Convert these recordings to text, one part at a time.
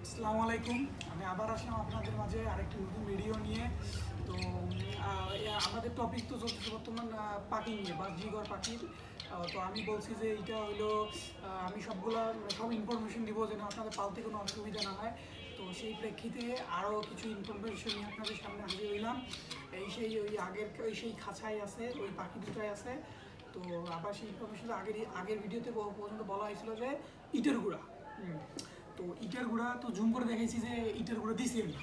আসসালামু আলাইকুম। আমি আবার আসলাম আপনাদের মাঝে আরেকটি নতুন ভিডিও নিয়ে। তো আমাদের টপিক তো চলতেছে বর্তমান পাখি নিয়ে, বাজিঘর পাখির। তো আমি বলছি যে এটা হলো আমি সব ইনফরমেশন দিব যেন আপনাদের পালতে কোনো অসুবিধা না হয়। তো সেই প্রেক্ষিতে আরও কিছু ইনফরমেশন নিয়ে আপনাদের সামনে হাজির হইলাম। ওই সেই খাঁচায় আছে, ওই পাখি দুটাই আছে। তো আবার সেই ইনফরমেশন আগের ভিডিওতে পর্যন্ত বলা হয়েছিল যে ইটের গুঁড়া। তো ইটের গুঁড়া তো জুম করে দেখাইছি যে ইটের গুঁড়া দিছি আমি।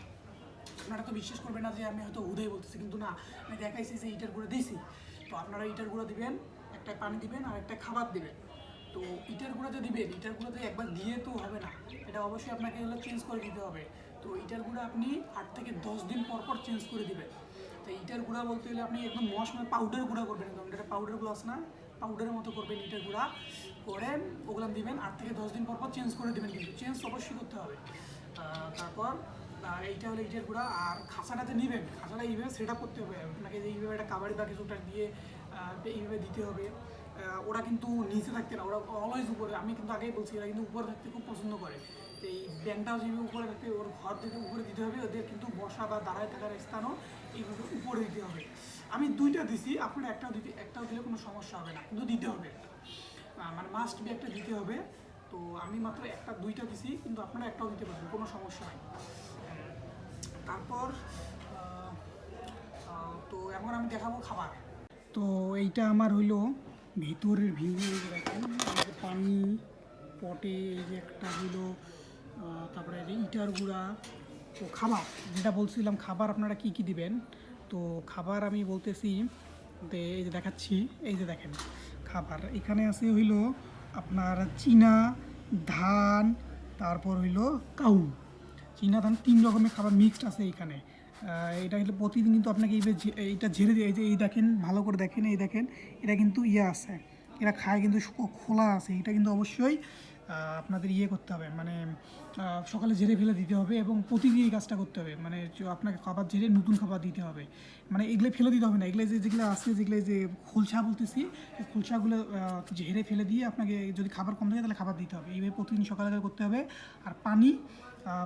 আপনারা তো বিশ্বাস করবেন না যে আমি হয়তো উদয় বলতেছি, কিন্তু না, আমি দেখাইছি যে ইটের গুঁড়া দিছি। তো আপনারা ইটের গুঁড়া দিবেন, একটা পানি দিবেন আর একটা খাবার দিবেন। তো ইটের গুঁড়া যে দিবেন, ইটের গুঁড়া তো একবার দিয়ে তো হবে না, এটা অবশ্যই আপনাকে হলো চেঞ্জ করে দিতে হবে। তো ইটের গুঁড়া আপনি 8 থেকে 10 দিন পর পর চেঞ্জ করে দিবেন। তো ইটের গুঁড়া বলতে গেলে আপনি একদম মশলা পাউডার গুঁড়া করবেন, একদম এটা পাউডারগুলো আছে না, পাউডারের মতো করবেন ইটের গুঁড়া করে ওগুলো দিবেন। 8 থেকে 10 দিন পর পর চেঞ্জ করে দেবেন, কিন্তু চেঞ্জ অবশ্যই করতে হবে। তারপর এইটা হলো ইটের গুঁড়া। আর খাঁচাটাতে নেবেন, খাঁচাটা এইভাবে সেট আপ করতে হবে আপনাকে, যে এইভাবে একটা কাবাডি বা কিছুটা দিয়ে এইভাবে দিতে হবে। ওরা কিন্তু নিচে থাকতে না, ওরা অলওয়েজ উপরে। আমি কিন্তু আগেই বলছি এরা কিন্তু উপরে থাকতে খুব পছন্দ করে। তো এই ব্যাংকটাও যেভাবে উপরে থাকতে, ওর ঘর থেকে উপরে দিতে হবে, ওদের কিন্তু বসা বা দাঁড়ায় থাকার স্থানও এইভাবে উপরে দিতে হবে। আমি দুইটা দিছি, আপনারা একটাও দিলে কোনো সমস্যা হবে না, কিন্তু দিতে হবে একটা, মানে মাস্ট বি একটা দিতে হবে। তো আমি মাত্র দুইটা দিছি, কিন্তু আপনারা একটাও দিতে পারবেন, কোনো সমস্যা নাই। তারপর তো এখন আমি দেখাবো খাবার। তো এইটা আমার হইলো ভিতরের ভিউ। দেখেন পানি পটে, এই যে একটা হইলো, তারপরে এই যে ইটার গুঁড়া। তো খাবার যেটা বলছিলাম, খাবার আপনারা কি কি দিবেন। তো খাবার আমি বলতেছি, এই যে দেখাচ্ছি, এই যে দেখেন খাবার এখানে আছে হইলো আপনার চীনা ধান, তারপর হইলো কাউ। চীনা ধান 3 রকমের খাবার মিক্সড আছে এখানে। এটা কিন্তু প্রতিদিন কিন্তু আপনাকে এইটা ঝেড়ে দিয়ে, এই যে এই দেখেন, ভালো করে দেখেন, এই দেখেন এটা কিন্তু আছে, এরা খায় কিন্তু খোলা আছে। এটা কিন্তু অবশ্যই আপনাদের করতে হবে, মানে সকালে ঝেড়ে ফেলে দিতে হবে এবং প্রতিদিন এই কাজটা করতে হবে। মানে আপনাকে খাবার ঝেড়ে নতুন খাবার দিতে হবে, মানে এগুলো ফেলে দিতে হবে না। এগুলো যেগুলো আছে, যেগুলো যে খোলসা বলতেছি, এই খোলসাগুলো ঝেড়ে ফেলে দিয়ে আপনাকে যদি খাবার কম থাকে তাহলে খাবার দিতে হবে। এইভাবে প্রতিদিন সকালে করতে হবে। আর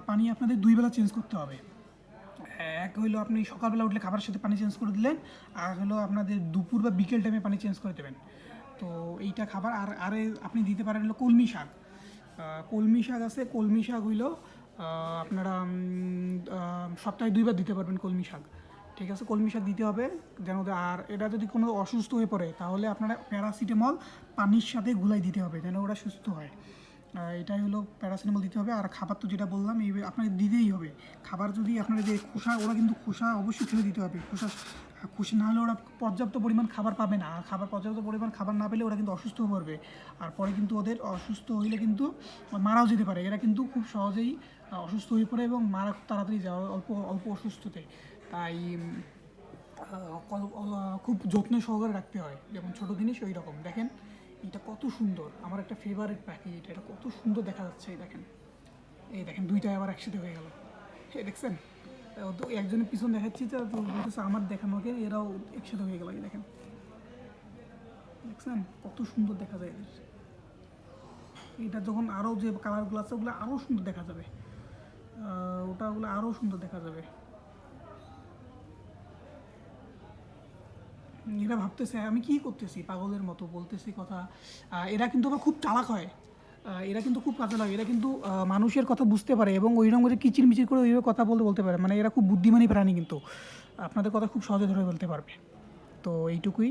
পানি আপনাদের 2 বেলা চেঞ্জ করতে হবে। এক হইলো আপনি সকালবেলা উঠলে খাবারের সাথে পানি চেঞ্জ করে দিলেন, আর হলো আপনাদের দুপুর বা বিকেল টাইমে পানি চেঞ্জ করে দেবেন। তো এইটা খাবার। আরে আপনি দিতে পারেন হলো কলমি শাক। কলমি শাক আছে, কলমি শাক হইলো আপনারা সপ্তাহে 2 বার দিতে পারবেন কলমি শাক। ঠিক আছে, কলমি শাক দিতে হবে যেন। আর এটা যদি কোনো অসুস্থ হয়ে পড়ে তাহলে আপনারা প্যারাসিটামল পানির সাথে গুলাই দিতে হবে যেন ওরা সুস্থ হয়। এটাই হলো প্যারাসিটামল দিতে হবে। আর খাবার তো যেটা বললাম এই আপনাকে দিতেই হবে। খাবার যদি আপনার যে খোসা, ওরা কিন্তু খোসা অবশ্যই ফেলে দিতে হবে। খোসা না হলে ওরা পর্যাপ্ত পরিমাণ খাবার পাবে না। আর পর্যাপ্ত পরিমাণ খাবার না পেলে ওরা কিন্তু অসুস্থ হয়ে পড়বে। আর পরে কিন্তু ওদের অসুস্থ হইলে কিন্তু মারাও যেতে পারে। এরা কিন্তু খুব সহজেই অসুস্থ হয়ে পড়ে এবং মারা খুব তাড়াতাড়ি যায় অল্প অল্প অসুস্থতে। তাই খুব যত্ন সহকারে রাখতে হয়। যেমন ছোটো জিনিস ওই রকম। দেখেন এটা কত সুন্দর, আমার একটা ফেভারিট পাখি। এটা কত সুন্দর দেখা যাচ্ছে। এই দেখেন দুইটাই আবার একসাথে হয়ে গেল। দেখছেন, তো একজনের পিছন দেখাচ্ছি, তো বলতেছে আমার দেখানোকে, এরাও একসাথে হয়ে গেল। এই দেখেন, দেখছেন কত সুন্দর দেখা যায় এদের। এটা যখন আরও যে কালারগুলো আছে ওগুলো আরও সুন্দর দেখা যাবে, ওগুলো আরও সুন্দর দেখা যাবে। এরা ভাবতেছে আমি কি করতেছি, পাগলের মতো বলতেছি কথা। এরা কিন্তু আবার খুব চালাক হয়। এরা কিন্তু খুব কাজে লাগে। এরা কিন্তু মানুষের কথা বুঝতে পারে এবং ওইরকম করে কিচিরমিচির করে ওইভাবে কথা বলতে পারে। মানে এরা খুব বুদ্ধিমানী প্রাণী, কিন্তু আপনাদের কথা খুব সহজে ধরে বলতে পারবে। তো এইটুকুই।